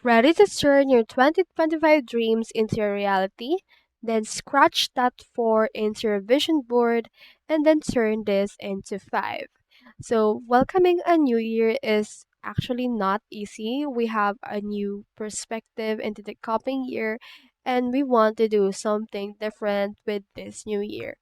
Ready to turn your 2025 dreams into a reality? Then scratch that 4 into your vision board and then turn this into 5. So, welcoming a new year is actually not easy. We have a new perspective into the coming year and we want to do something different with this new year.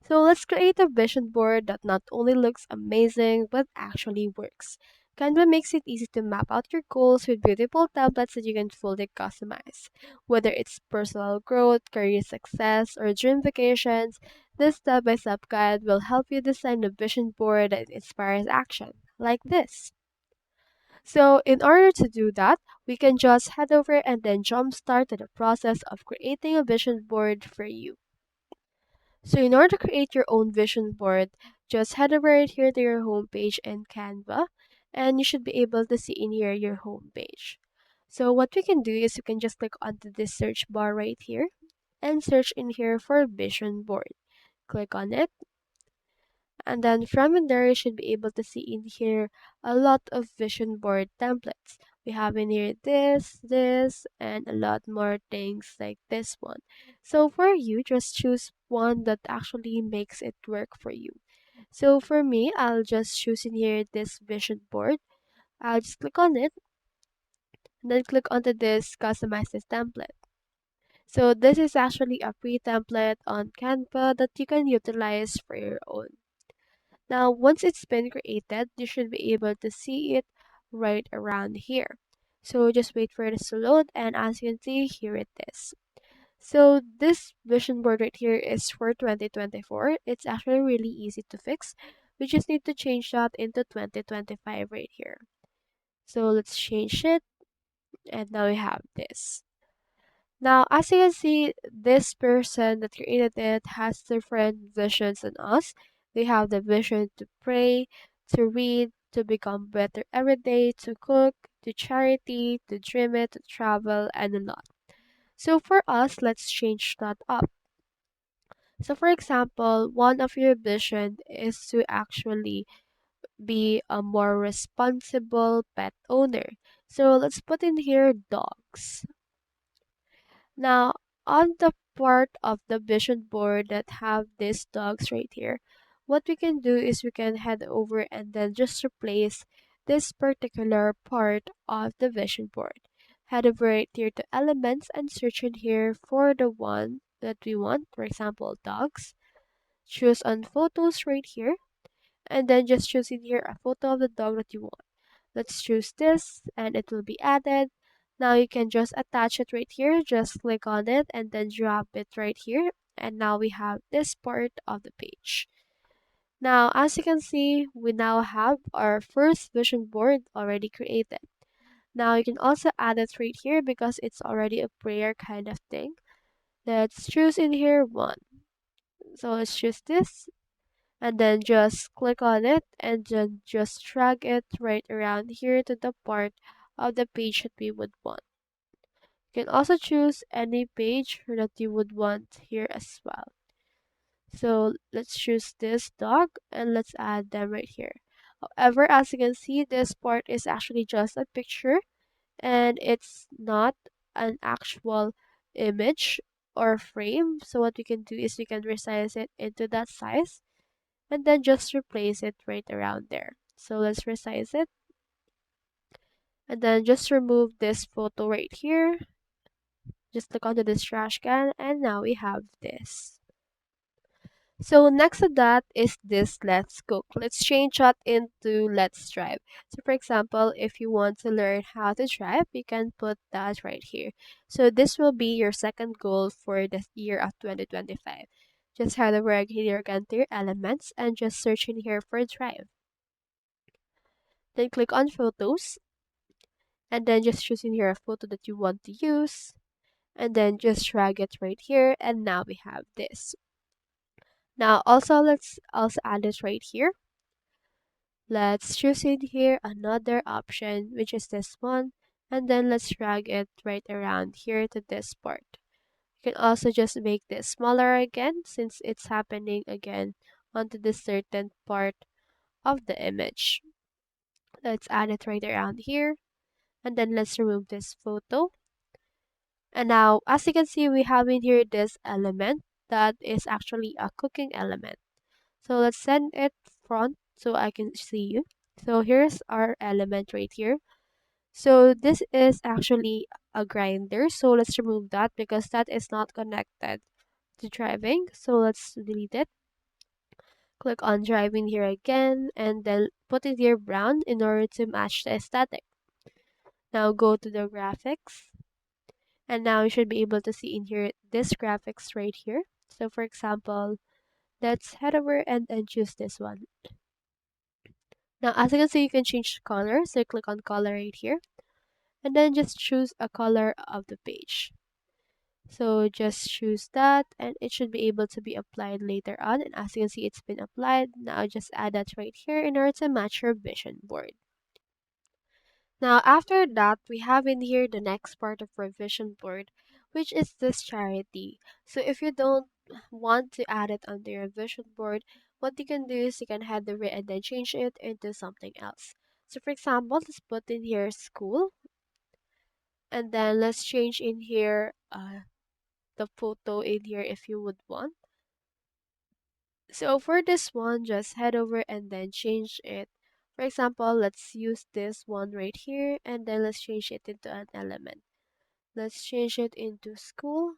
So, let's create a vision board that not only looks amazing but actually works. Canva makes it easy to map out your goals with beautiful templates that you can fully customize. Whether it's personal growth, career success, or dream vacations, this step by step guide will help you design a vision board that inspires action, like this. So, in order to do that, we can just head over and then jumpstart to the process of creating a vision board for you. So in order to create your own vision board, just head over right here to your home page in Canva and you should be able to see in here your home page. So what we can do is we can just click onto this search bar right here and search in here for vision board. Click on it and then from in there you should be able to see in here a lot of vision board templates. We have in here this, and a lot more things like this one. So for you, just choose one that actually makes it work for you. So for me, I'll just choose in here this vision board. I'll just click on it and then click onto this customize this template. So this is actually a free template on Canva that you can utilize for your own. Now, once it's been created, you should be able to see it right around here. So just wait for this to load, and as you can see, here it is. So this vision board right here is for 2024. It's actually really easy to fix. We just need to change that into 2025 right here. So let's change it, and now we have this. Now, as you can see, this person that created it has different visions than us. They have the vision to pray, to read, to become better every day, to cook, to charity, to dream it, to travel, and a lot. So for us, let's change that up. So for example, one of your vision is to actually be a more responsible pet owner. So let's put in here dogs. Now, on the part of the vision board that have these dogs right here, what we can do is we can head over and then just replace this particular part of the vision board. Head over right here to elements and search in here for the one that we want, for example, dogs. Choose on photos right here and then just choose in here a photo of the dog that you want. Let's choose this and it will be added. Now you can just attach it right here. Just click on it and then drop it right here. And now we have this part of the page. Now, as you can see, we now have our first vision board already created. Now you can also add it right here because it's already a prayer kind of thing. Let's choose in here one. So let's choose this and then just click on it and then just drag it right around here to the part of the page that we would want. You can also choose any page that you would want here as well. So let's choose this dog and let's add them right here. However, as you can see, this part is actually just a picture and it's not an actual image or frame. So what we can do is we can resize it into that size and then just replace it right around there. So let's resize it and then just remove this photo right here. Just click onto this trash can and now we have this. So next to that is this let's cook. Let's change that into let's drive. So for example, if you want to learn how to drive, you can put that right here. So this will be your second goal for the year of 2025. Just head over here again to your elements and just search in here for drive. Then click on photos and then just choose in here a photo that you want to use and then just drag it right here and now we have this. Now also let's also add it right here. Let's choose in here another option which is this one and then let's drag it right around here to this part. You can also just make this smaller again since it's happening again onto this certain part of the image. Let's add it right around here And then let's remove this photo. And now, as you can see, we have in here this element that is actually a cooking element. So let's send it front so I can see you. So here's our element right here. So this is actually a grinder. So let's remove that because that is not connected to driving. So let's delete it. Click on driving here again and then put it here brown in order to match the aesthetic. Now go to the graphics. And now you should be able to see in here this graphics right here. So for example, let's head over and choose this one. Now as you can see, you can change the color. So click on color right here and then just choose a color of the page. So just choose that and it should be able to be applied later on. And as you can see, it's been applied. Now just add that right here in order to match your vision board. Now, after that, we have in here the next part of our vision board, which is this charity. So if you don't want to add it under your vision board, what you can do is you can head over and then change it into something else. So for example, let's put in here school, and then let's change in here the photo in here if you would want. So for this one, just head over and then change it. For example, let's use this one right here, and then let's change it into an element. Let's change it into school.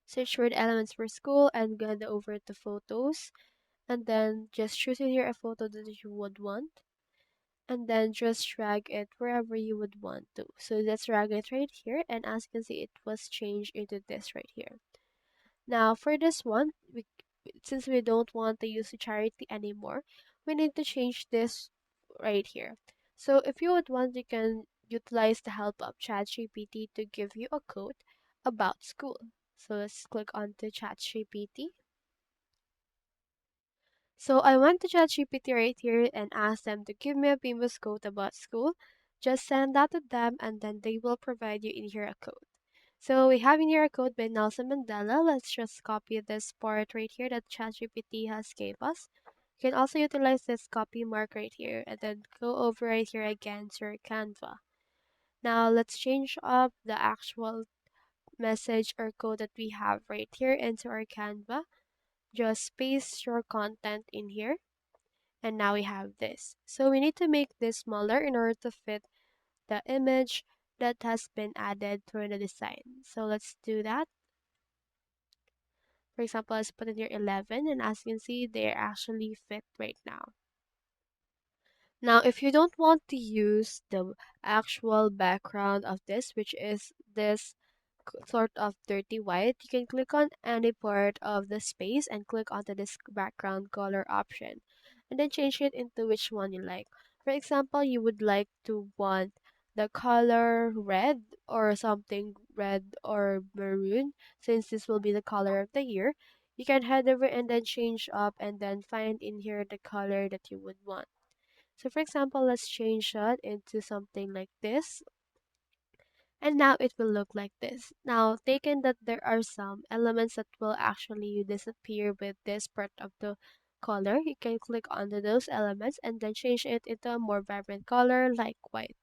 Search for the elements for school and go over to photos. And then just choose in here a photo that you would want. And then just drag it wherever you would want to. So let's drag it right here. And as you can see, it was changed into this right here. Now for this one, since we don't want to use the charity anymore, we need to change this right here. So if you would want, you can utilize the help of ChatGPT to give you a code about school. So let's click on to ChatGPT. So I went to ChatGPT right here and asked them to give me a famous quote about school. Just send that to them and then they will provide you in here a code. So we have in here a code by Nelson Mandela. Let's just copy this part right here that ChatGPT has gave us. You can also utilize this copy mark right here and then go over right here again to your Canva. Now let's change up the actual message or code that we have right here into our Canva. Just paste your content in here and now we have this. So we need to make this smaller in order to fit the image that has been added for the design. So let's do that. For example, let's put in here 11 and as you can see, they're actually fit right now. Now, if you don't want to use the actual background of this, which is this sort of dirty white, you can click on any part of the space and click onto this background color option and then change it into which one you like. For example, you would like to want the color red or something red or maroon since this will be the color of the year. You can head over and then change up and then find in here the color that you would want. So for example, let's change that into something like this. And now it will look like this. Now, taken that there are some elements that will actually disappear with this part of the color, you can click onto those elements and then change it into a more vibrant color like white.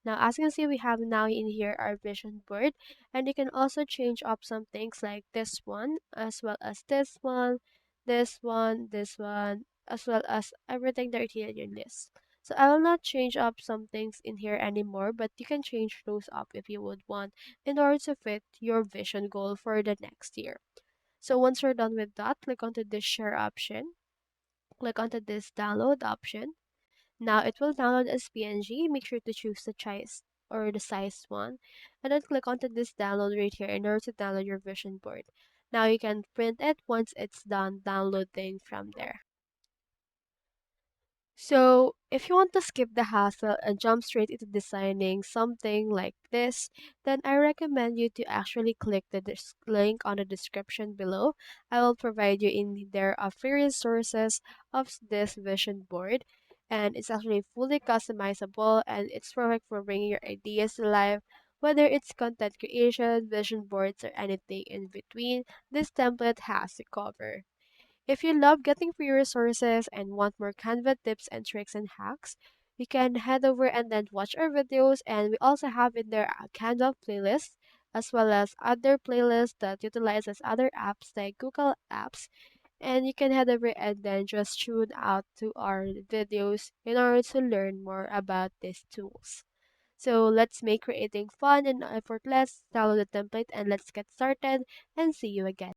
Now, as you can see, we have now in here our vision board, and you can also change up some things like this one, as well as this one, as well as everything that is here in your list. So I will not change up some things in here anymore, but you can change those up if you would want in order to fit your vision goal for the next year. So once you're done with that, click onto this share option, click onto this download option. Now it will download as PNG. Make sure to choose the size or the size one. And then click onto this download right here in order to download your vision board. Now you can print it once it's done downloading from there. So, if you want to skip the hassle and jump straight into designing something like this, then I recommend you to actually click the link on the description below. I will provide you in there a free resources of this vision board, and it's actually fully customizable and it's perfect for bringing your ideas to life. Whether it's content creation, vision boards, or anything in between, this template has to cover. If you love getting free resources and want more Canva tips and tricks and hacks, You can head over and then watch our videos, and we also have in there a Canva playlist as well as other playlists that utilizes other apps like Google Apps, and you can head over and then just tune out to our videos in order to learn more about these tools. So let's make creating fun and effortless. Download the template and let's get started and see you again.